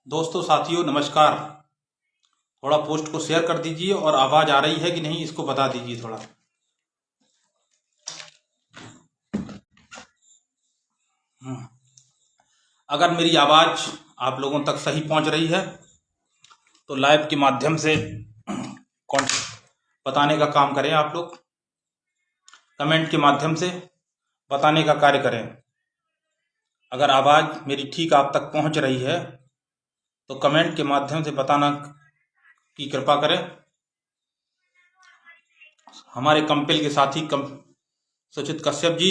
दोस्तों साथियों नमस्कार। थोड़ा पोस्ट को शेयर कर दीजिए और आवाज़ आ रही है कि नहीं इसको बता दीजिए थोड़ा। अगर मेरी आवाज़ आप लोगों तक सही पहुंच रही है तो लाइव के माध्यम से कौन बताने का काम करें। आप लोग कमेंट के माध्यम से बताने का कार्य करें। अगर आवाज़ मेरी ठीक आप तक पहुंच रही है तो कमेंट के माध्यम से बताना की कृपा करें। हमारे कंपेल के साथी सुचित कश्यप जी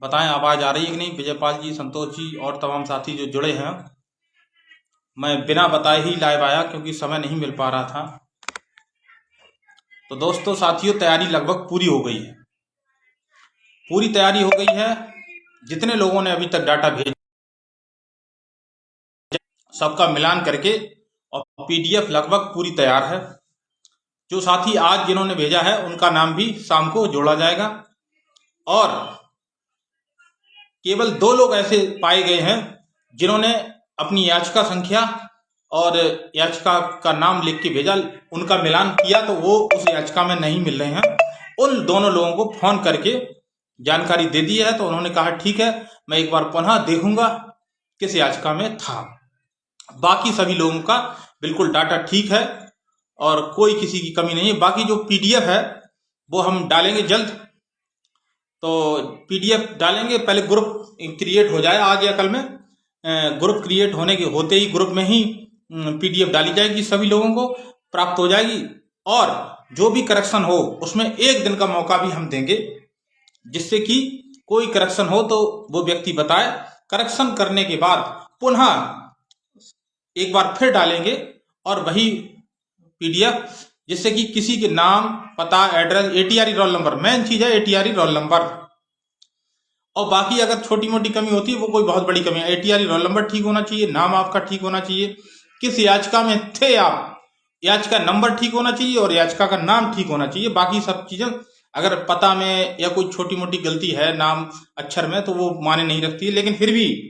बताएं आवाज़ आ रही है कि नहीं। विजयपाल जी, संतोष जी और तमाम साथी जो जुड़े हैं। मैं बिना बताए ही लाइव आया क्योंकि समय नहीं मिल पा रहा था। तो दोस्तों साथियों तैयारी लगभग पूरी हो गई है। पूरी तैयारी हो गई है। जितने लोगों ने अभी तक डाटा भेजा सबका मिलान करके और पीडीएफ लगभग पूरी तैयार है। जो साथी आज जिन्होंने भेजा है उनका नाम भी शाम को जोड़ा जाएगा। और केवल 2 लोग ऐसे पाए गए हैं जिन्होंने अपनी याचिका संख्या और याचिका का नाम लिख के भेजा। उनका मिलान किया तो वो उस याचिका में नहीं मिल रहे हैं। उन दोनों लोगों को फोन करके जानकारी दे दी है तो उन्होंने कहा ठीक है, मैं एक बार पुनः देखूंगा किस याचिका में था। बाकी सभी लोगों का बिल्कुल डाटा ठीक है और कोई किसी की कमी नहीं है। बाकी जो पीडीएफ है वो हम डालेंगे जल्द। तो पीडीएफ डालेंगे, पहले ग्रुप क्रिएट हो जाए आज या कल में। ग्रुप क्रिएट होने के होते ही ग्रुप में ही पीडीएफ डाली जाएगी, सभी लोगों को प्राप्त हो जाएगी। और जो भी करेक्शन हो उसमें 1 दिन का मौका भी हम देंगे, जिससे कि कोई करेक्शन हो तो वो व्यक्ति बताए। करेक्शन करने के बाद पुनः एक बार फिर डालेंगे और वही पीडीएफ, जिससे कि किसी के नाम, पता, एड्रेस, एटीआरई रोल नंबर, मेन चीज है एटीआरई रोल नंबर। और बाकी अगर छोटी मोटी कमी होती है वो कोई बहुत बड़ी कमी है। एटीआरई रोल नंबर ठीक होना चाहिए, नाम आपका ठीक होना चाहिए, किस याचिका में थे आप, याचिका नंबर ठीक होना चाहिए और याचिका का नाम ठीक होना चाहिए। बाकी सब चीजें अगर पता में या कोई छोटी मोटी गलती है नाम अक्षर में तो वो माने नहीं रखती है, लेकिन फिर भी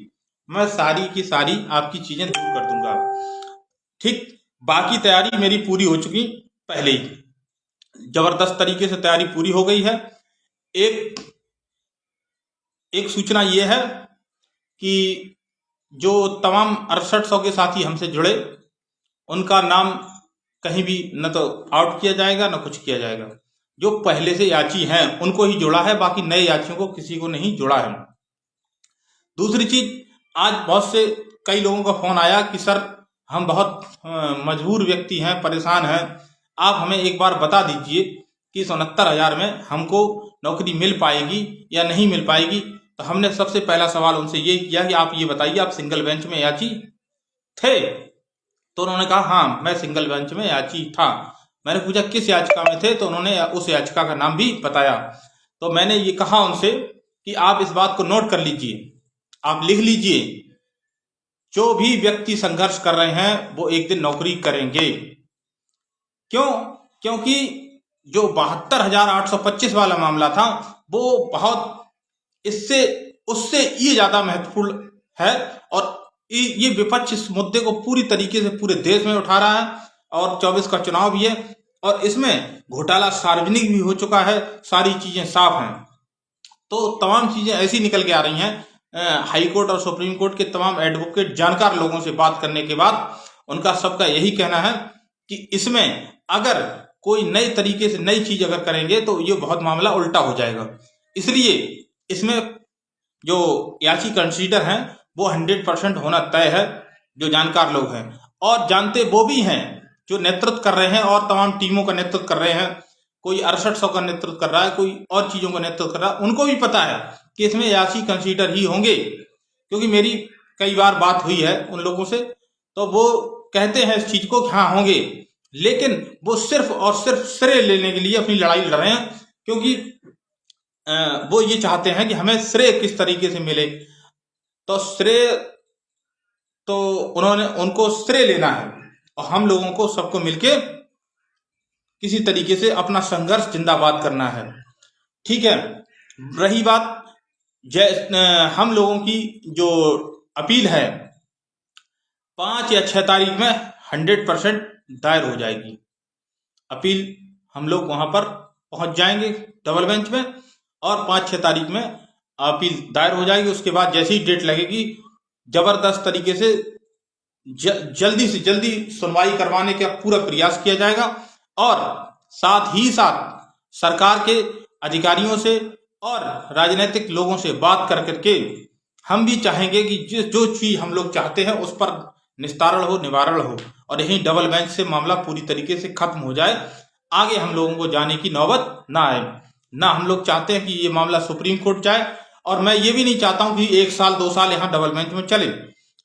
मैं सारी की सारी आपकी चीजें दूर कर दूंगा। ठीक, बाकी तैयारी मेरी पूरी हो चुकी पहले ही, जबरदस्त तरीके से तैयारी पूरी हो गई है। एक सूचना ये है कि जो तमाम 6800 के साथी हमसे जुड़े उनका नाम कहीं भी न तो आउट किया जाएगा न कुछ किया जाएगा। जो पहले से याची हैं उनको ही जोड़ा है, बाकी नए याचियों को किसी को नहीं जोड़ा है। दूसरी चीज, आज बहुत से कई लोगों का फोन आया कि सर हम बहुत मजबूर व्यक्ति हैं, परेशान हैं, आप हमें एक बार बता दीजिए कि 69,000 में हमको नौकरी मिल पाएगी या नहीं मिल पाएगी। तो हमने सबसे पहला सवाल उनसे ये किया कि आप ये बताइए आप सिंगल बेंच में याची थे। तो उन्होंने कहा हाँ मैं सिंगल बेंच में याची था। मैंने पूछा किस याचिका में थे, तो उन्होंने उस याचिका का नाम भी बताया। तो मैंने ये कहा उनसे कि आप इस बात को नोट कर लीजिए, आप लिख लीजिए, जो भी व्यक्ति संघर्ष कर रहे हैं वो एक दिन नौकरी करेंगे। क्यों? क्योंकि जो 72,825 वाला मामला था वो बहुत इससे उससे ये ज्यादा महत्वपूर्ण है। और ये विपक्ष इस मुद्दे को पूरी तरीके से पूरे देश में उठा रहा है और 24 का चुनाव भी है और इसमें घोटाला सार्वजनिक भी हो चुका है, सारी चीजें साफ हैं। तो तमाम चीजें ऐसी निकल के आ रही हैं। हाई कोर्ट और सुप्रीम कोर्ट के तमाम एडवोकेट जानकार लोगों से बात करने के बाद उनका सबका यही कहना है कि इसमें अगर कोई नए तरीके से नई चीज अगर करेंगे तो ये बहुत मामला उल्टा हो जाएगा। इसलिए इसमें जो याची कंसीडर हैं वो 100% होना तय है। जो जानकार लोग हैं और जानते वो भी हैं जो नेतृत्व कर रहे हैं और तमाम टीमों का नेतृत्व कर रहे हैं। कोई 6800 का नेतृत्व कर रहा है, कोई और चीजों का नेतृत्व कर रहा है। उनको भी पता है कि इसमें याची कंसीडर ही होंगे, क्योंकि मेरी कई बार बात हुई है उन लोगों से, तो वो कहते हैं इस चीज को हाँ होंगे, लेकिन वो सिर्फ और सिर्फ श्रेय लेने के लिए अपनी लड़ाई लड़ रहे हैं। क्योंकि वो ये चाहते हैं कि हमें श्रेय किस तरीके से मिले। तो श्रेय तो उनको श्रेय लेना है और हम लोगों को सबको मिलके किसी तरीके से अपना संघर्ष जिंदाबाद करना है। ठीक है, रही बात हम लोगों की जो अपील है 5 या 6 तारीख में 100% दायर हो जाएगी अपील। हम लोग वहां पर पहुंच जाएंगे डबल बेंच में और 5-6 तारीख में अपील दायर हो जाएगी। उसके बाद जैसी ही डेट लगेगी जबरदस्त तरीके से जल्दी से जल्दी सुनवाई करवाने का पूरा प्रयास किया जाएगा और साथ ही साथ सरकार के अधिकारियों से और राजनीतिक लोगों से बात कर करके हम भी चाहेंगे कि जो चीज हम लोग चाहते हैं उस पर निस्तारण हो, निवारण हो और यही डबल बेंच से मामला पूरी तरीके से खत्म हो जाए। आगे हम लोगों को जाने की नौबत ना आए। ना हम लोग चाहते हैं कि ये मामला सुप्रीम कोर्ट जाए और मैं ये भी नहीं चाहता हूं कि 1 साल 2 साल यहाँ डबल बेंच में चले।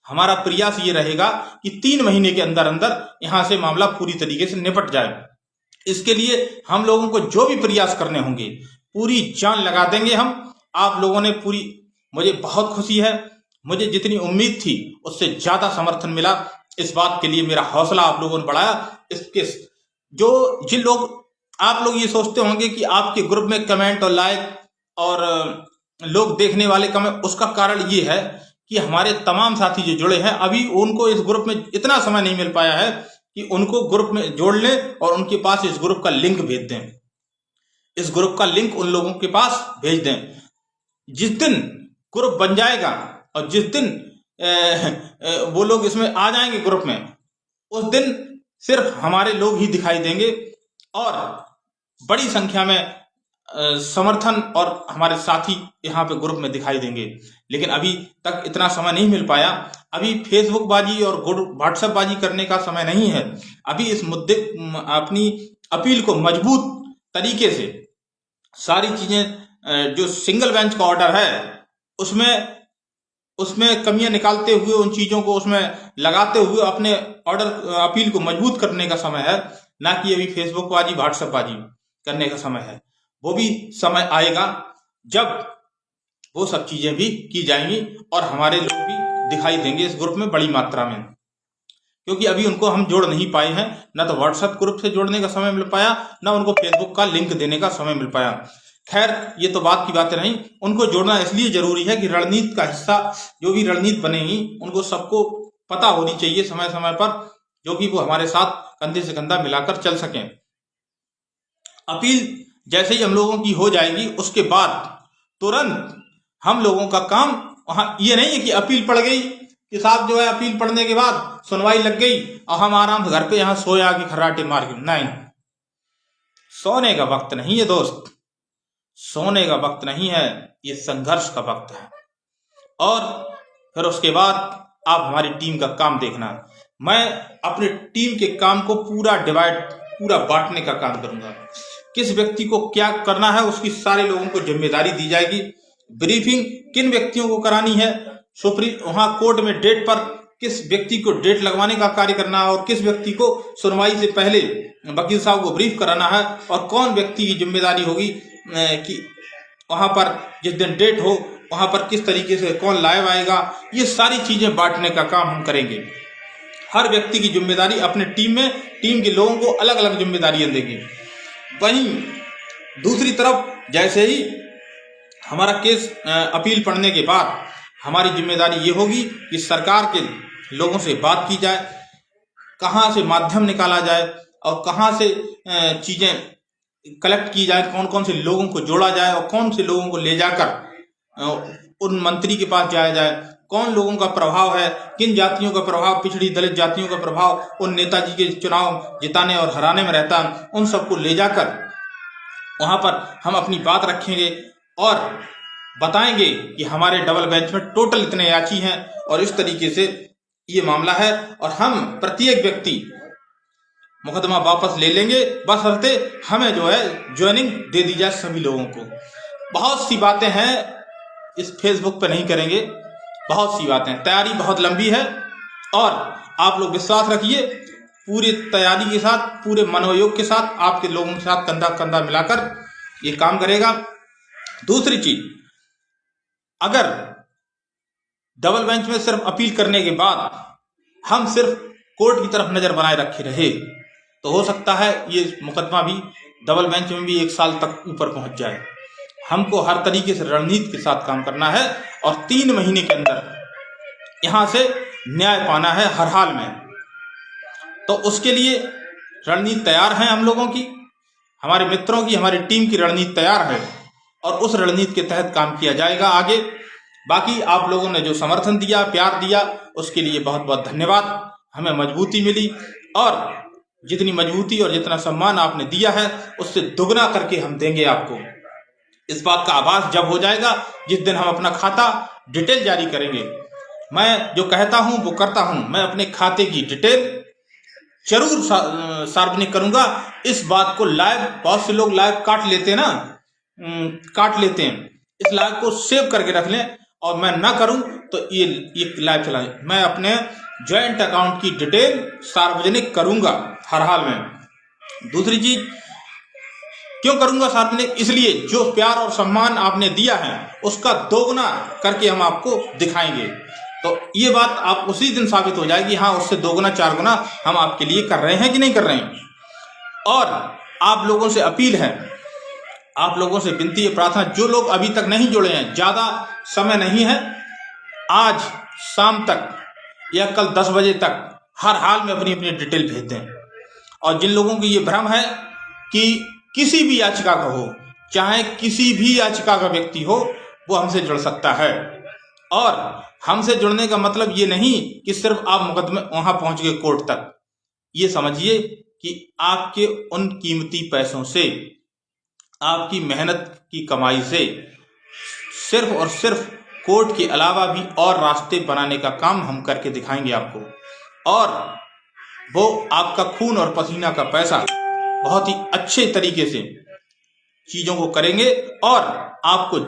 हमारा प्रयास ये रहेगा कि 3 महीने के अंदर अंदर यहाँ से मामला पूरी तरीके से निपट जाए। इसके लिए हम लोगों को जो भी प्रयास करने होंगे पूरी जान लगा देंगे हम। आप लोगों ने पूरी, मुझे बहुत खुशी है, मुझे जितनी उम्मीद थी उससे ज्यादा समर्थन मिला। इस बात के लिए मेरा हौसला आप लोगों ने बढ़ाया। इसके जिन लोग, आप लोग ये सोचते होंगे कि आपके ग्रुप में कमेंट और लाइक और लोग देखने वाले कम है, उसका कारण ये है कि हमारे तमाम साथी जो जुड़े हैं अभी उनको इस ग्रुप में इतना समय नहीं मिल पाया है कि उनको ग्रुप में जोड़ लें और उनके पास इस ग्रुप का लिंक भेज दें। इस ग्रुप का लिंक उन लोगों के पास भेज दें। जिस दिन ग्रुप बन जाएगा और जिस दिन वो लोग इसमें आ जाएंगे ग्रुप में, उस दिन सिर्फ हमारे लोग ही दिखाई देंगे और बड़ी संख्या में समर्थन और हमारे साथी यहाँ पे ग्रुप में दिखाई देंगे। लेकिन अभी तक इतना समय नहीं मिल पाया। अभी फेसबुक बाजी और व्हाट्सएप बाजी करने का समय नहीं है। अभी इस मुद्दे, अपनी अपील को मजबूत तरीके से सारी चीजें, जो सिंगल बेंच का ऑर्डर है उसमें कमियां निकालते हुए, उन चीजों को उसमें लगाते हुए अपने ऑर्डर अपील को मजबूत करने का समय है, ना कि अभी फेसबुक बाजी व्हाट्सएप बाजी करने का समय है। वो भी समय आएगा जब वो सब चीजें भी की जाएंगी और हमारे लोग भी दिखाई देंगे इस ग्रुप में बड़ी मात्रा में, क्योंकि अभी उनको हम जोड़ नहीं पाए हैं। ना तो व्हाट्सएप ग्रुप से जोड़ने का समय मिल पाया, ना उनको फेसबुक का लिंक देने का समय मिल पाया। खैर, ये तो बात की बातें नहीं। उनको जोड़ना इसलिए जरूरी है कि रणनीति का हिस्सा, जो भी रणनीति बनेगी उनको सबको पता होनी चाहिए समय समय पर, जो कि वो हमारे साथ कंधे से कंधा मिलाकर चल सकें। अपील जैसे ही हम लोगों की हो जाएगी उसके बाद तुरंत हम लोगों का काम, वहां ये नहीं है कि अपील पड़ गई कि साहब जो है अपील पढ़ने के बाद सुनवाई लग गई और हम आराम से घर पे यहाँ सोया के खर्राटे मार के, नहीं, सोने का वक्त नहीं है दोस्त, सोने का वक्त नहीं है, ये संघर्ष का वक्त है। और फिर उसके बाद आप हमारी टीम का काम देखना। मैं अपनी टीम के काम को पूरा बांटने का काम करूंगा। किस व्यक्ति को क्या करना है उसकी सारे लोगों को जिम्मेदारी दी जाएगी। ब्रीफिंग किन व्यक्तियों को करानी है, वहां कोर्ट में डेट पर किस व्यक्ति को डेट लगवाने का कार्य करना है और किस व्यक्ति को सुनवाई से पहले वकील साहब को ब्रीफ कराना है और कौन व्यक्ति की जिम्मेदारी होगी कि वहां पर जिस दिन डेट हो वहां पर किस तरीके से कौन लाइव आएगा। ये सारी चीजें बांटने का काम हम करेंगे। हर व्यक्ति की जिम्मेदारी अपने टीम में, टीम के लोगों को अलग अलग जिम्मेदारियां देंगे। वहीं दूसरी तरफ जैसे ही हमारा केस अपील पढ़ने के बाद हमारी जिम्मेदारी ये होगी कि सरकार के लोगों से बात की जाए, कहाँ से माध्यम निकाला जाए और कहाँ से चीजें कलेक्ट की जाए, कौन कौन से लोगों को जोड़ा जाए और कौन से लोगों को ले जाकर उन मंत्री के पास जाया जाए, कौन लोगों का प्रभाव है, किन जातियों का प्रभाव, पिछड़ी दलित जातियों का प्रभाव उन नेताजी के चुनाव जिताने और हराने में रहता है, उन सबको ले जाकर वहां पर हम अपनी बात रखेंगे और बताएंगे कि हमारे डबल बेंच में टोटल इतने याची हैं और इस तरीके से ये मामला है और हम प्रत्येक व्यक्ति मुकदमा वापस ले लेंगे, बशर्ते हमें जो है ज्वाइनिंग दे दी जाए सभी लोगों को। बहुत सी बातें हैं, इस फेसबुक पे नहीं करेंगे, बहुत सी बातें, तैयारी बहुत लंबी है और आप लोग विश्वास रखिए पूरी तैयारी के साथ, पूरे मनोयोग के साथ, आपके लोगों के साथ कंधा कंधा मिलाकर ये काम करेगा। दूसरी चीज, अगर डबल बेंच में सिर्फ अपील करने के बाद हम सिर्फ कोर्ट की तरफ नजर बनाए रखे रहे तो हो सकता है ये मुकदमा भी डबल बेंच में भी 1 साल तक ऊपर पहुंच जाए। हमको हर तरीके से रणनीति के साथ काम करना है और 3 महीने के अंदर यहां से न्याय पाना है हर हाल में। तो उसके लिए रणनीति तैयार है हम लोगों की, हमारे मित्रों की, हमारी टीम की रणनीति तैयार है और उस रणनीति के तहत काम किया जाएगा आगे। बाकी आप लोगों ने जो समर्थन दिया, प्यार दिया, उसके लिए बहुत बहुत धन्यवाद। हमें मजबूती मिली और जितनी मजबूती और जितना सम्मान आपने दिया है उससे दुगना करके हम देंगे आपको। इस बात का आभास जब हो जाएगा जिस दिन हम अपना खाता डिटेल जारी करेंगे। मैं जो कहता हूं वो करता हूं, मैं अपने खाते की डिटेल जरूर सार्वजनिक करूंगा। इस बात को लाइव, बहुत से लोग लाइव काट लेते हैं ना, काट लेते हैं, इस लाइव को सेव करके रख लें और मैं ना करूं तो ये लाइव चलाएं। मैं अपने ज्वाइंट अकाउंट की डिटेल सार्वजनिक करूंगा हर हाल में। दूसरी चीज क्यों करूंगा सार्वजनिक, इसलिए जो प्यार और सम्मान आपने दिया है उसका दोगुना करके हम आपको दिखाएंगे। तो ये बात आप उसी दिन साबित हो जाएगी, हाँ उससे दोगुना चार गुना हम आपके लिए कर रहे हैं कि नहीं कर रहे हैं। और आप लोगों से अपील है, आप लोगों से विनती है, प्रार्थना, जो लोग अभी तक नहीं जुड़े हैं, ज्यादा समय नहीं है, आज शाम तक या कल 10 बजे तक हर हाल में अपनी अपनी डिटेल भेज दें। और जिन लोगों को ये भ्रम है कि किसी भी याचिका का हो, चाहे किसी भी याचिका का व्यक्ति हो, वो हमसे जुड़ सकता है। और हमसे जुड़ने का मतलब ये नहीं कि सिर्फ आप मुकदमे वहां पहुंच गए कोर्ट तक। ये समझिए कि आपके उन कीमती पैसों से, आपकी मेहनत की कमाई से सिर्फ और सिर्फ कोर्ट के अलावा भी और रास्ते बनाने का काम हम करके दिखाएंगे आपको। और वो आपका खून और पसीना का पैसा बहुत ही अच्छे तरीके से चीजों को करेंगे और आपको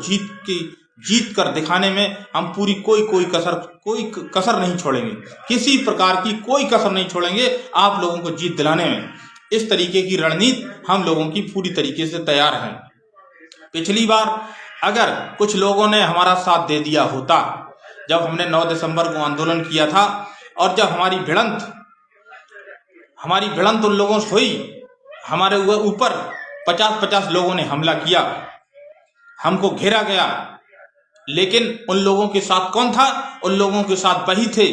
जीत कर दिखाने में हम पूरी कोई कसर नहीं छोड़ेंगे, किसी प्रकार की कोई कसर नहीं छोड़ेंगे आप लोगों को जीत दिलाने में। इस तरीके की रणनीति हम लोगों की पूरी तरीके से तैयार है। पिछली बार अगर कुछ लोगों ने हमारा साथ दे दिया होता, जब हमने 9 दिसंबर को आंदोलन किया था और जब हमारी भिड़ंत उन लोगों से हुई, हमारे ऊपर 50-50 लोगों ने हमला किया, हमको घेरा गया, लेकिन उन लोगों के साथ कौन था? उन लोगों के साथ वही थे,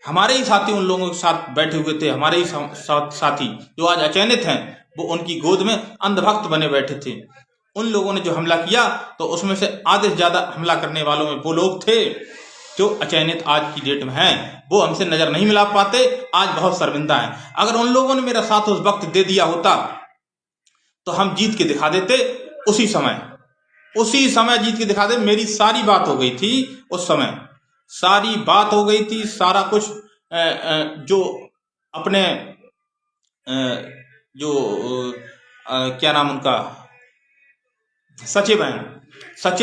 हमारे ही साथी उन लोगों के साथ बैठे हुए थे, हमारे ही साथी जो आज अचयनित हैं, वो उनकी गोद में अंधभक्त बने बैठे थे। उन लोगों ने जो हमला किया तो उसमें से आधे से ज्यादा हमला करने वालों में वो लोग थे जो अचयनित आज की डेट में हैं। वो हमसे नजर नहीं मिला पाते, आज बहुत शर्मिंदा हैं। अगर उन लोगों ने मेरा साथ उस वक्त दे दिया होता तो हम जीत के दिखा देते, उसी समय जीत के दिखा दे। मेरी सारी बात हो गई थी उस समय, सारी बात हो गई थी, सारा कुछ जो अपने क्या नाम उनका, सचिव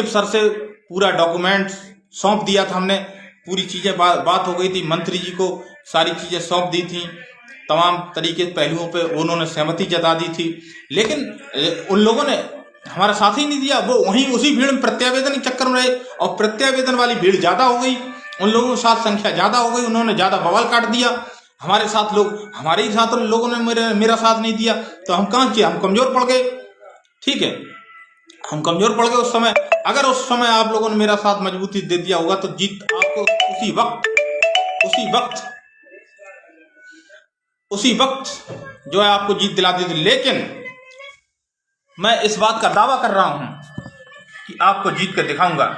सर से पूरा डॉक्यूमेंट सौंप दिया था हमने, पूरी चीजें बात हो गई थी, मंत्री जी को सारी चीजें सौंप दी थी, तमाम तरीके पहलुओं पे उन्होंने सहमति जता दी थी। लेकिन उन लोगों ने हमारा साथ ही नहीं दिया, वो वहीं उसी भीड़ में प्रत्यावेदन के चक्कर में रहे और प्रत्यावेदन वाली भीड़ ज्यादा हो गई, उन लोगों के साथ संख्या ज्यादा हो गई, उन्होंने ज्यादा बवाल काट दिया। हमारे ही साथ लोगों ने मेरा साथ नहीं दिया तो हम कहां किया, हम कमजोर पड़ गए। ठीक है, हम कमजोर पड़ गए उस समय। अगर उस समय आप लोगों ने मेरा साथ मजबूती दे दिया होगा तो जीत आपको उसी वक्त जो है आपको जीत दिला दी थी। लेकिन मैं इस बात का दावा कर रहा हूं कि आपको जीत कर दिखाऊंगा।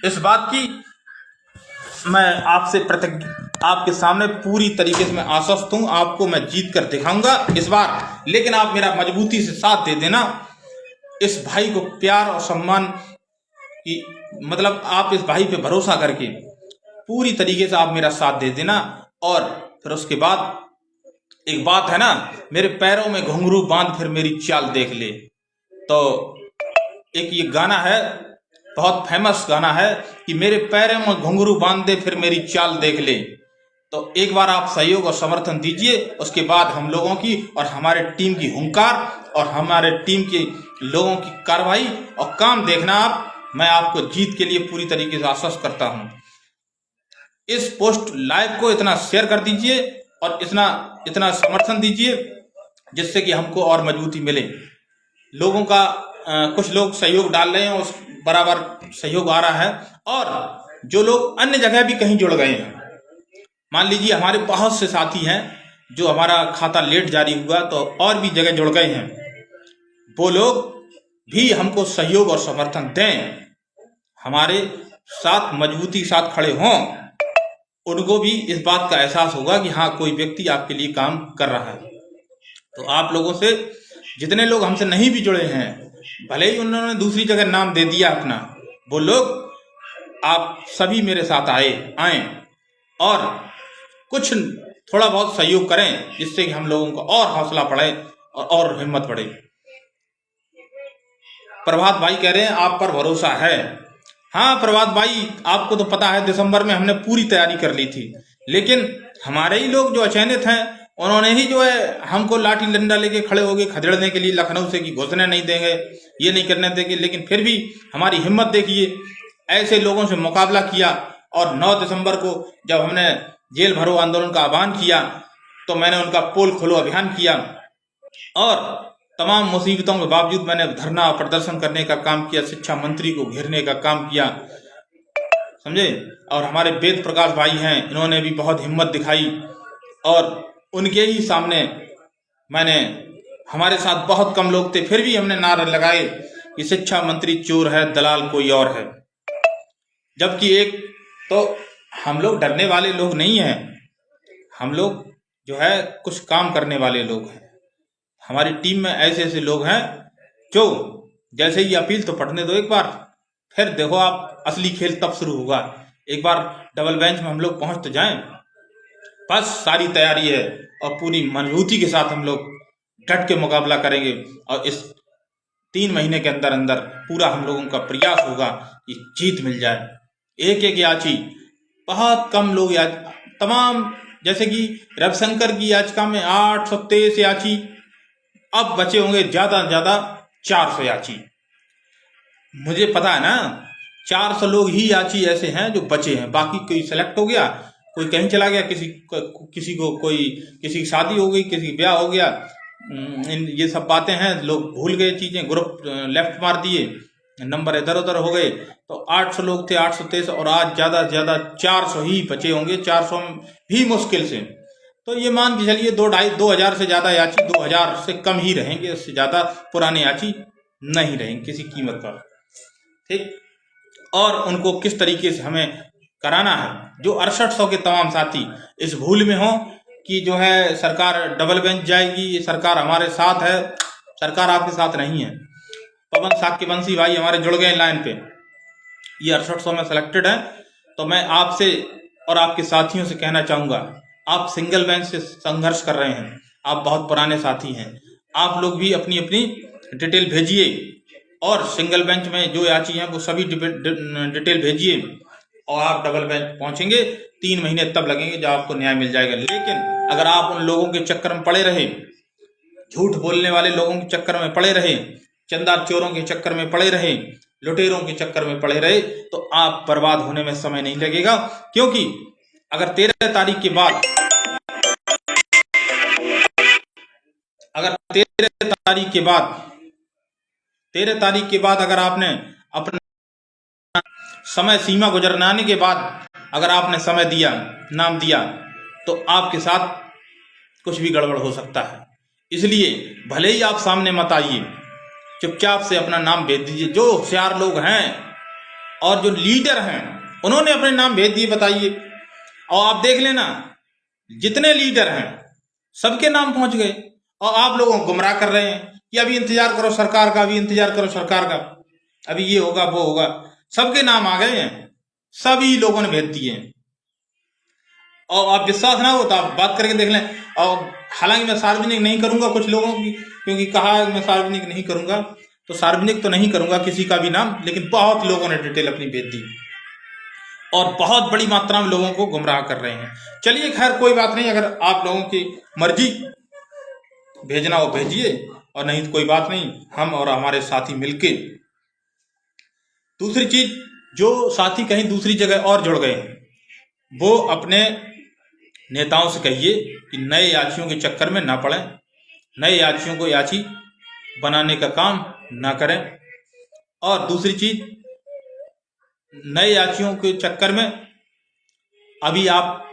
इस बात की मैं आपके सामने पूरी तरीके से मैं आश्वस्त हूं, आपको मैं जीत कर दिखाऊंगा इस बार। लेकिन आप मेरा मजबूती से साथ दे देना, इस भाई को प्यार और सम्मान की, मतलब आप इस भाई पे भरोसा करके पूरी तरीके से आप मेरा साथ दे देना। और फिर उसके बाद एक बात है ना, मेरे पैरों में घुंघरू बांध फिर मेरी चाल देख ले, तो एक ये गाना है, बहुत फेमस गाना है कि मेरे पैरों में घुंघरू बांध दे फिर मेरी चाल देख ले। तो एक बार आप सहयोग और समर्थन दीजिए, उसके बाद हम लोगों की और हमारे टीम की हुंकार और हमारे टीम के लोगों की कार्रवाई और काम देखना आप। मैं आपको जीत के लिए पूरी तरीके से आश्वस्त करता हूं। इस पोस्ट लाइव को इतना शेयर कर दीजिए और इतना समर्थन दीजिए जिससे कि हमको और मजबूती मिले। लोगों का कुछ लोग सहयोग डाल रहे हैं, उस बराबर सहयोग आ रहा है, और जो लोग अन्य जगह भी कहीं जुड़ गए हैं मान लीजिए हमारे बहुत से साथी हैं जो हमारा खाता लेट जारी हुआ तो और भी जगह जुड़ गए हैं, वो लोग भी हमको सहयोग और समर्थन दें, हमारे साथ मजबूती के साथ खड़े हों, उनको भी इस बात का एहसास होगा कि हाँ कोई व्यक्ति आपके लिए काम कर रहा है। तो आप लोगों से, जितने लोग हमसे नहीं भी जुड़े हैं, भले ही उन्होंने दूसरी जगह नाम दे दिया अपना, वो लोग आप सभी मेरे साथ आए और कुछ थोड़ा बहुत सहयोग करें, जिससे कि हम लोगों को और हौसला बढ़े और हिम्मत बढ़े। प्रभात भाई कह रहे हैं आप पर भरोसा है। हाँ प्रभात भाई, आपको तो पता है दिसंबर में हमने पूरी तैयारी कर ली थी, लेकिन हमारे ही लोग जो अचयनित हैं उन्होंने ही जो है हमको लाठी डंडा लेके खड़े हो गए खदेड़ने के लिए लखनऊ से, कि घुसने नहीं देंगे, ये नहीं करने देंगे। लेकिन फिर भी हमारी हिम्मत देखिए, ऐसे लोगों से मुकाबला किया। और 9 दिसंबर को जब हमने जेल भरो आंदोलन का आह्वान किया तो मैंने उनका पोल खोलो अभियान किया और तमाम मुसीबतों के बावजूद मैंने धरना प्रदर्शन करने का काम किया, शिक्षा मंत्री को घेरने का काम किया, समझे। और हमारे वेद प्रकाश भाई हैं, इन्होंने भी बहुत हिम्मत दिखाई और उनके ही सामने मैंने, हमारे साथ बहुत कम लोग थे, फिर भी हमने नारे लगाए कि शिक्षा मंत्री चोर है, दलाल कोई और है। जबकि एक तो हम लोग डरने वाले लोग नहीं हैं, हम लोग जो है कुछ काम करने वाले लोग हैं। हमारी टीम में ऐसे ऐसे लोग हैं जो जैसे ही अपील तो पढ़ने दो एक बार, फिर देखो आप असली खेल तब शुरू होगा। एक बार डबल बेंच में हम लोग पहुंच तो जाएं, बस सारी तैयारी है और पूरी मजबूती के साथ हम लोग डट के मुकाबला करेंगे और इस 3 महीने के अंदर अंदर पूरा हम लोगों का प्रयास होगा कि जीत मिल जाए। एक एक याची, बहुत कम लोग तमाम, जैसे कि रविशंकर की याचिका में 823 याची, अब बचे होंगे ज्यादा से ज्यादा 400 याची। मुझे पता है ना 400 लोग ही याची ऐसे हैं जो बचे हैं, बाकी कोई सेलेक्ट हो गया, कोई कहीं चला गया, किसी को कोई किसी की शादी हो गई, किसी की ब्याह हो गया, ये सब बातें हैं, लोग भूल गए चीजें, ग्रुप लेफ्ट मार दिए, नंबर इधर उधर हो गए। तो 800 लोग थे, 823, और आज ज्यादा से ज्यादा 400 ही बचे होंगे, 400 भी मुश्किल से। तो ये मान के चलिए 2,000 से ज्यादा याची, 2,000 से कम ही रहेंगे, उससे ज्यादा पुराने याची नहीं रहेंगे किसी कीमत पर, ठीक। और उनको किस तरीके से हमें कराना है, जो 6800 के तमाम साथी इस भूल में हो कि जो है सरकार डबल बेंच जाएगी, सरकार हमारे साथ है, सरकार आपके साथ नहीं है। पवन साक्यवंशी भाई हमारे जुड़ गए लाइन पे, ये 6800 में सिलेक्टेड है। तो मैं आपसे और आपके साथियों से कहना चाहूंगा, आप सिंगल बेंच से संघर्ष कर रहे हैं, आप बहुत पुराने साथी हैं, आप लोग भी अपनी अपनी डिटेल भेजिए और सिंगल बेंच में जो याची हैं वो सभी डिटेल भेजिए और आप डबल बेंच पहुंचेंगे। 3 महीने तब लगेंगे जब आपको न्याय मिल जाएगा। लेकिन अगर आप उन लोगों के चक्कर में पड़े रहे, झूठ बोलने वाले लोगों के चक्कर में पड़े रहे, चंदा चोरों के चक्कर में पड़े रहे, लुटेरों के चक्कर में पड़े रहे, तो आप बर्बाद होने में समय नहीं लगेगा। क्योंकि अगर 13 तारीख के बाद अगर 13 तारीख के बाद अगर आपने अपना समय सीमा गुजरनाने के बाद अगर आपने समय दिया, नाम दिया, तो आपके साथ कुछ भी गड़बड़ हो सकता है। इसलिए भले ही आप सामने मत आइए, चुपचाप से अपना नाम भेज दीजिए। जो होशियार लोग हैं और जो लीडर हैं उन्होंने अपने नाम भेज दिए, बताइए। और आप देख लेना जितने लीडर हैं सबके नाम पहुंच गए और आप लोगों को गुमराह कर रहे हैं कि अभी इंतजार करो सरकार का, अभी इंतजार करो सरकार का, अभी ये होगा वो होगा। सबके नाम आ गए हैं, सभी लोगों ने भेज दिए हैं। और आप विश्वास ना हो तो आप बात करके देख लें। और हालांकि मैं सार्वजनिक नहीं करूंगा कुछ लोगों की, क्योंकि कहा मैं सार्वजनिक नहीं करूंगा, तो सार्वजनिक तो नहीं करूंगा किसी का भी नाम, लेकिन बहुत लोगों ने डिटेल अपनी भेज दी और बहुत बड़ी मात्रा में लोगों को गुमराह कर रहे हैं। चलिए खैर कोई बात नहीं, अगर आप लोगों की मर्जी भेजना हो भेजिए और नहीं तो कोई बात नहीं, हम और हमारे साथी मिलके। दूसरी चीज, जो साथी कहीं दूसरी जगह और जुड़ गए हैं वो अपने नेताओं से कहिए कि नए याचियों के चक्कर में ना पड़े, नए याचियों को याची बनाने का काम ना करें। और दूसरी चीज, नए याचियों के चक्कर में अभी आप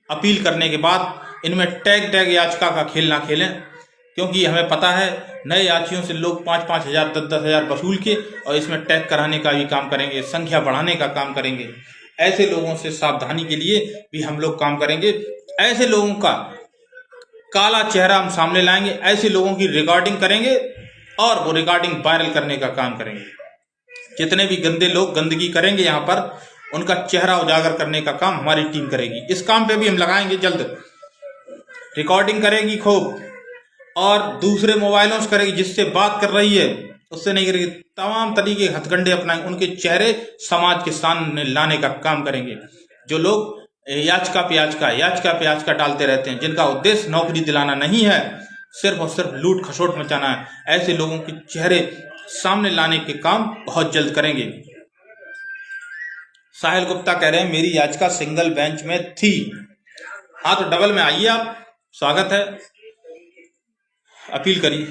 अपील करने के बाद इनमें टैग याचिका का खेल ना खेलें, क्योंकि हमें पता है नए याचियों से लोग 5-5 हज़ार 10-10 हज़ार वसूल के और इसमें टैग कराने का भी काम करेंगे, संख्या बढ़ाने का काम करेंगे। ऐसे लोगों से सावधानी के लिए भी हम लोग काम करेंगे। ऐसे लोगों का काला चेहरा हम सामने लाएंगे, ऐसे लोगों की रिकॉर्डिंग करेंगे और वो रिकॉर्डिंग वायरल करने का काम करेंगे। जितने भी गंदे लोग गंदगी करेंगे यहाँ पर, उनका चेहरा उजागर करने का काम हमारी टीम करेगी। इस काम पे भी हम लगाएंगे जल्द। रिकॉर्डिंग करेगी खूब और दूसरे मोबाइलों से करेगी, जिससे बात कर रही है उससे नहीं करेगी। तमाम तरीके के हथकंडे अपनाएंगे, उनके चेहरे समाज के सामने लाने का काम करेंगे। जो लोग याचिका पे याचिका डालते रहते हैं, जिनका उद्देश्य नौकरी दिलाना नहीं है, सिर्फ और सिर्फ लूट खसोट मचाना है, ऐसे लोगों के चेहरे सामने लाने के काम बहुत जल्द करेंगे। साहिल गुप्ता कह रहे हैं मेरी याचिका सिंगल बेंच में थी। हाँ तो डबल में आइए आप, स्वागत है, अपील करिए।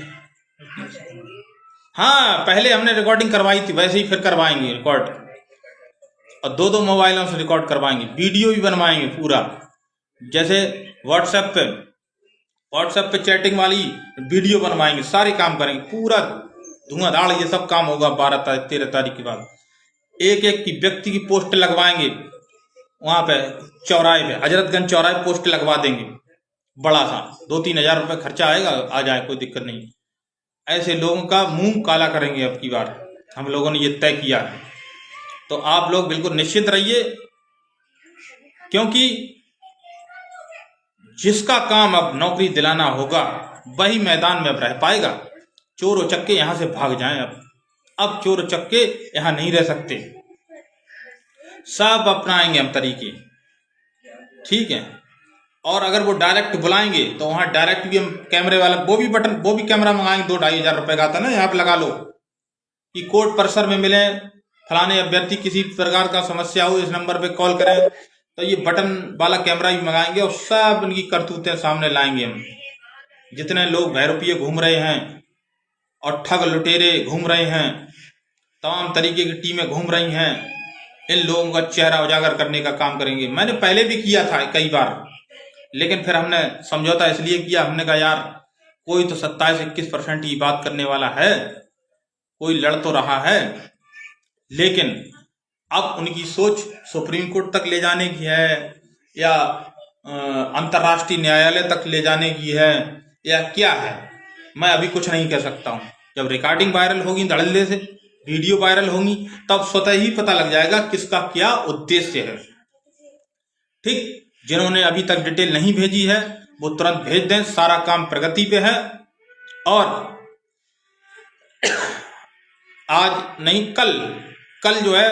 हाँ पहले हमने रिकॉर्डिंग करवाई थी, वैसे ही फिर करवाएंगे रिकॉर्ड, और 2-2 मोबाइलों से रिकॉर्ड करवाएंगे, वीडियो भी बनवाएंगे पूरा। जैसे व्हाट्सएप पे चैटिंग वाली वीडियो बनवाएंगे, सारे काम करेंगे, पूरा धुआंधाड़ ये सब काम होगा। 13 तारीख के बाद एक की व्यक्ति की पोस्ट लगवाएंगे, वहां पे चौराहे पे, हजरतगंज चौराहे पोस्ट लगवा देंगे, बड़ा सा 2-3 हज़ार रुपये खर्चा आएगा, आ जाए, कोई दिक्कत नहीं। ऐसे लोगों का मुंह काला करेंगे अब की बार, हम लोगों ने ये तय किया है। तो आप लोग बिल्कुल निश्चिंत रहिए, क्योंकि जिसका काम अब नौकरी दिलाना होगा वही मैदान में अब रह पाएगा। चोर उचक्के यहां से भाग जाएं। अब चोर उचक्के यहां नहीं रह सकते, सब अपनाएंगे हम तरीके, ठीक है। और अगर वो डायरेक्ट बुलाएंगे तो वहां डायरेक्ट भी हम कैमरे वाला वो भी कैमरा मंगाएंगे, 2-2.5 हज़ार रुपए का था ना, यहाँ पे लगा लो कि कोर्ट परिसर में मिले, फलाने अभ्यर्थी किसी प्रकार का समस्या हो इस नंबर पे कॉल करें, तो ये बटन वाला कैमरा भी मंगाएंगे और सब उनकी करतूतें सामने लाएंगे हम। जितने लोग भैरुपीय घूम रहे हैं और ठग लुटेरे घूम रहे हैं, तमाम तरीके की टीमें घूम रही हैं, इन लोगों का चेहरा उजागर करने का काम करेंगे। मैंने पहले भी किया था कई बार, लेकिन फिर हमने समझौता इसलिए किया, हमने कहा यार कोई तो 27-21% ही बात करने वाला है, कोई लड़ तो रहा है, लेकिन अब उनकी सोच सुप्रीम कोर्ट तक ले जाने की है या अंतर्राष्ट्रीय न्यायालय तक ले जाने की है या क्या है, मैं अभी कुछ नहीं कह सकता हूं। जब रिकॉर्डिंग वायरल होगी धड़ल्ले से, वीडियो वायरल होंगी, तब स्वतः ही पता लग जाएगा किसका क्या उद्देश्य है। ठीक, जिन्होंने अभी तक डिटेल नहीं भेजी है वो तुरंत भेज दें, सारा काम प्रगति पे है। और आज नहीं कल जो है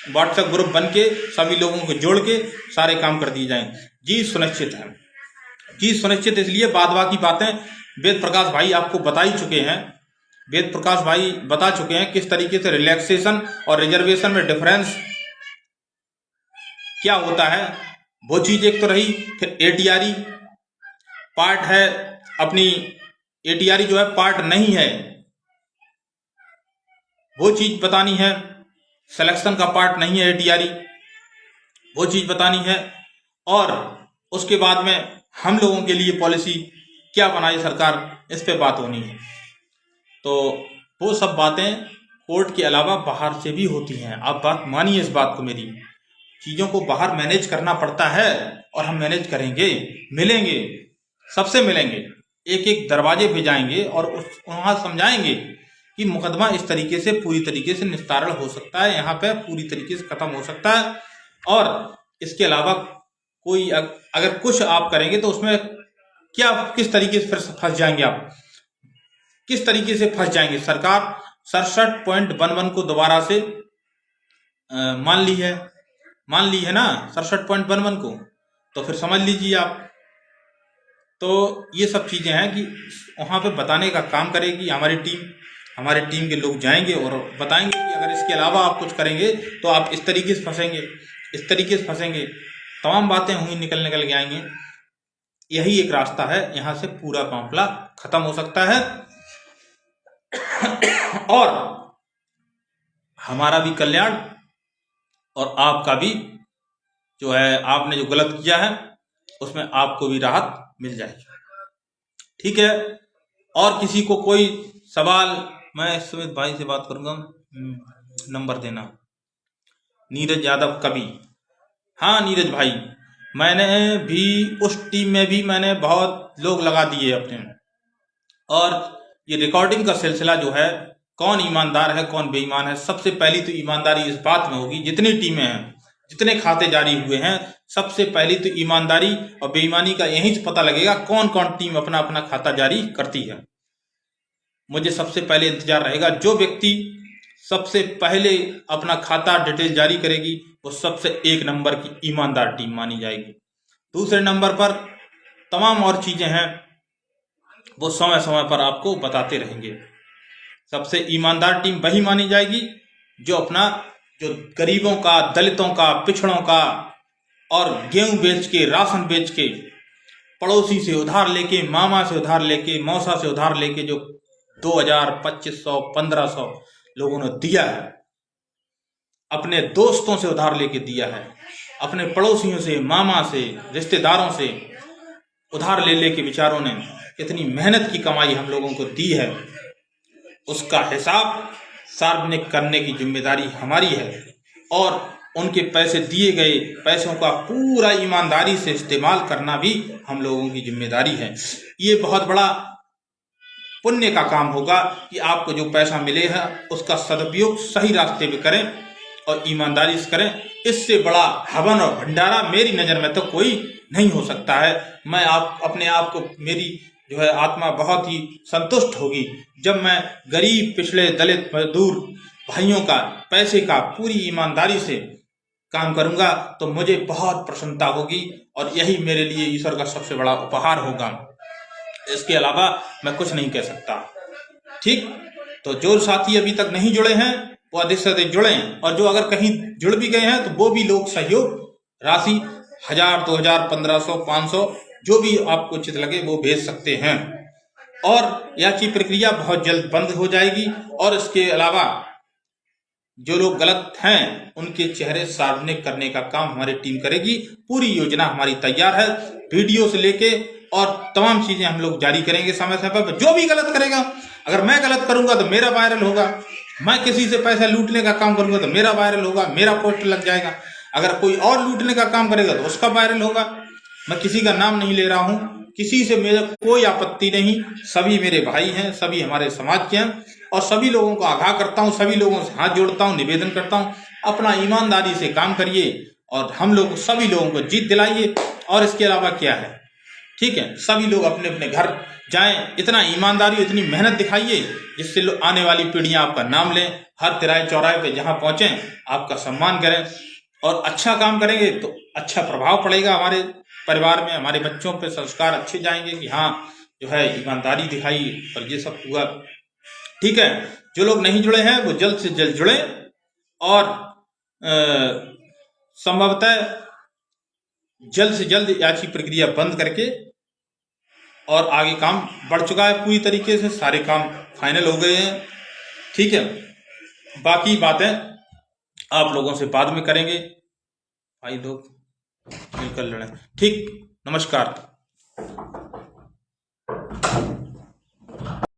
व्हाट्सएप ग्रुप बन के सभी लोगों को जोड़ के सारे काम कर दिए जाएं। जी सुनिश्चित है, जी सुनिश्चित इसलिए बाद बाकी बातें वेद प्रकाश भाई आपको बता ही चुके हैं। वेद प्रकाश भाई बता चुके हैं किस तरीके से रिलैक्सेशन और रिजर्वेशन में डिफरेंस क्या होता है। वो चीज एक तो रही, फिर एटीआरई पार्ट है अपनी, एटीआरई जो है पार्ट नहीं है, वो चीज बतानी है। सिलेक्शन का पार्ट नहीं है एटीआरई, वो चीज बतानी है। और उसके बाद में हम लोगों के लिए पॉलिसी क्या बनाई सरकार, इस पे बात होनी है। तो वो सब बातें कोर्ट के अलावा बाहर से भी होती हैं। आप बात मानिए इस बात को मेरी, चीजों को बाहर मैनेज करना पड़ता है और हम मैनेज करेंगे, मिलेंगे, सबसे मिलेंगे, एक एक दरवाजे पे जाएंगे और वहां समझाएंगे कि मुकदमा इस तरीके से पूरी तरीके से निस्तारण हो सकता है, यहाँ पे पूरी तरीके से खत्म हो सकता है। और इसके अलावा कोई अगर कुछ आप करेंगे तो उसमें क्या, किस तरीके से फंस जाएंगे आप, किस तरीके से फंस जाएंगे। सरकार 67.11 को दोबारा से मान ली है ना 67.11 को, तो फिर समझ लीजिए आप। तो ये सब चीजें हैं कि वहां पे बताने का काम करेगी हमारी टीम के लोग जाएंगे और बताएंगे कि अगर इसके अलावा आप कुछ करेंगे तो आप इस तरीके से फंसेंगे, इस तरीके से फंसेंगे। तमाम बातें होंगी, निकल के आएंगे। यही एक रास्ता है, यहां से पूरा मामला खत्म हो सकता है और हमारा भी कल्याण और आपका भी जो है, आपने जो गलत किया है उसमें आपको भी राहत मिल जाएगी। ठीक है, और किसी को कोई सवाल, मैं सुमित भाई से बात करूंगा। नंबर देना। नीरज यादव कवि। हाँ नीरज भाई, मैंने भी उस टीम में भी मैंने बहुत लोग लगा दिए अपने, और ये रिकॉर्डिंग का सिलसिला जो है, कौन ईमानदार है कौन बेईमान है, सबसे पहली तो ईमानदारी इस बात में होगी, जितनी टीमें हैं जितने खाते जारी हुए हैं, सबसे पहली तो ईमानदारी और बेईमानी का यहीं से पता लगेगा कौन कौन टीम अपना अपना खाता जारी करती है। मुझे सबसे पहले इंतजार रहेगा, जो व्यक्ति सबसे पहले अपना खाता डिटेल जारी करेगी वो सबसे एक नंबर की ईमानदार टीम मानी जाएगी। दूसरे नंबर पर तमाम और चीजें हैं वो समय समय पर आपको बताते रहेंगे। सबसे ईमानदार टीम वही मानी जाएगी जो अपना, जो गरीबों का, दलितों का, पिछड़ों का, और गेहूं बेच के, राशन बेच के, पड़ोसी से उधार लेके, मामा से उधार लेके, मौसा से उधार लेके जो 2000, 2500, 1500 लोगों ने दिया है, अपने दोस्तों से उधार लेके दिया है, अपने पड़ोसियों से, मामा से, रिश्तेदारों से उधार ले लेके बेचारों ने इतनी मेहनत की कमाई हम लोगों को दी है, उसका हिसाब सार्वजनिक करने की जिम्मेदारी हमारी है, और उनके पैसे दिए गए पैसों का पूरा ईमानदारी से इस्तेमाल करना भी हम लोगों की जिम्मेदारी है। ये बहुत बड़ा पुण्य का काम होगा कि आपको जो पैसा मिले है उसका सदुपयोग सही रास्ते पे करें और ईमानदारी से करें। इससे बड़ा हवन और भंडारा मेरी नज़र में तो कोई नहीं हो सकता है। मैं अपने आप को, मेरी जो है आत्मा बहुत ही संतुष्ट होगी जब मैं गरीब, पिछड़े, दलित, मजदूर भाइयों का पैसे का पूरी ईमानदारी से काम करूंगा तो मुझे बहुत प्रसन्नता होगी, और यही मेरे लिए ईश्वर का सबसे बड़ा उपहार होगा। इसके अलावा मैं कुछ नहीं कह सकता। ठीक, तो जो साथी अभी तक नहीं जुड़े हैं वो अधिक से अधिक जुड़ें, और जो अगर कहीं जुड़ भी गए हैं तो वो भी लोग सहयोग राशि 1000, 2000, 1500, 500 जो भी आपको उचित लगे वो भेज सकते हैं, और यह की प्रक्रिया बहुत जल्द बंद हो जाएगी। और इसके अलावा जो लोग गलत हैं उनके चेहरे सार्वजनिक करने का काम हमारी टीम करेगी। पूरी योजना हमारी तैयार है, वीडियो से लेके और तमाम चीजें हम लोग जारी करेंगे समय समय पर। जो भी गलत करेगा, अगर मैं गलत करूंगा तो मेरा वायरल होगा, मैं किसी से पैसा लूटने का काम करूंगा तो मेरा वायरल होगा, मेरा पोस्ट लग जाएगा। अगर कोई और लूटने का काम करेगा तो उसका वायरल होगा। मैं किसी का नाम नहीं ले रहा हूं, किसी से मेरे कोई आपत्ति नहीं, सभी मेरे भाई हैं, सभी हमारे समाज के हैं, और सभी लोगों को आगाह करता हूं, सभी लोगों से हाथ जोड़ता हूं, निवेदन करता हूं, अपना ईमानदारी से काम करिए और हम लोग सभी लोगों को जीत दिलाइए। और इसके अलावा क्या है, ठीक है, सभी लोग अपने अपने घर जाएं, इतना ईमानदारी, इतनी मेहनत दिखाइए जिससे आने वाली पीढ़ियां आपका नाम लें, हर तिराहे चौराहे पे जहां पहुंचे आपका सम्मान करें, और अच्छा काम करेंगे तो अच्छा प्रभाव पड़ेगा हमारे परिवार में, हमारे बच्चों पे संस्कार अच्छे जाएंगे कि हाँ जो है ईमानदारी दिखाई और ये सब हुआ। ठीक है, जो लोग नहीं जुड़े हैं वो जल्द से जल्द जुड़े, और संभवतः जल्द से जल्द याची प्रक्रिया बंद करके, और आगे काम बढ़ चुका है पूरी तरीके से, सारे काम फाइनल हो गए हैं। ठीक है, बाकी बातें आप लोगों से बाद में करेंगे, भाई लोग मिलकर लड़ें। ठीक, नमस्कार।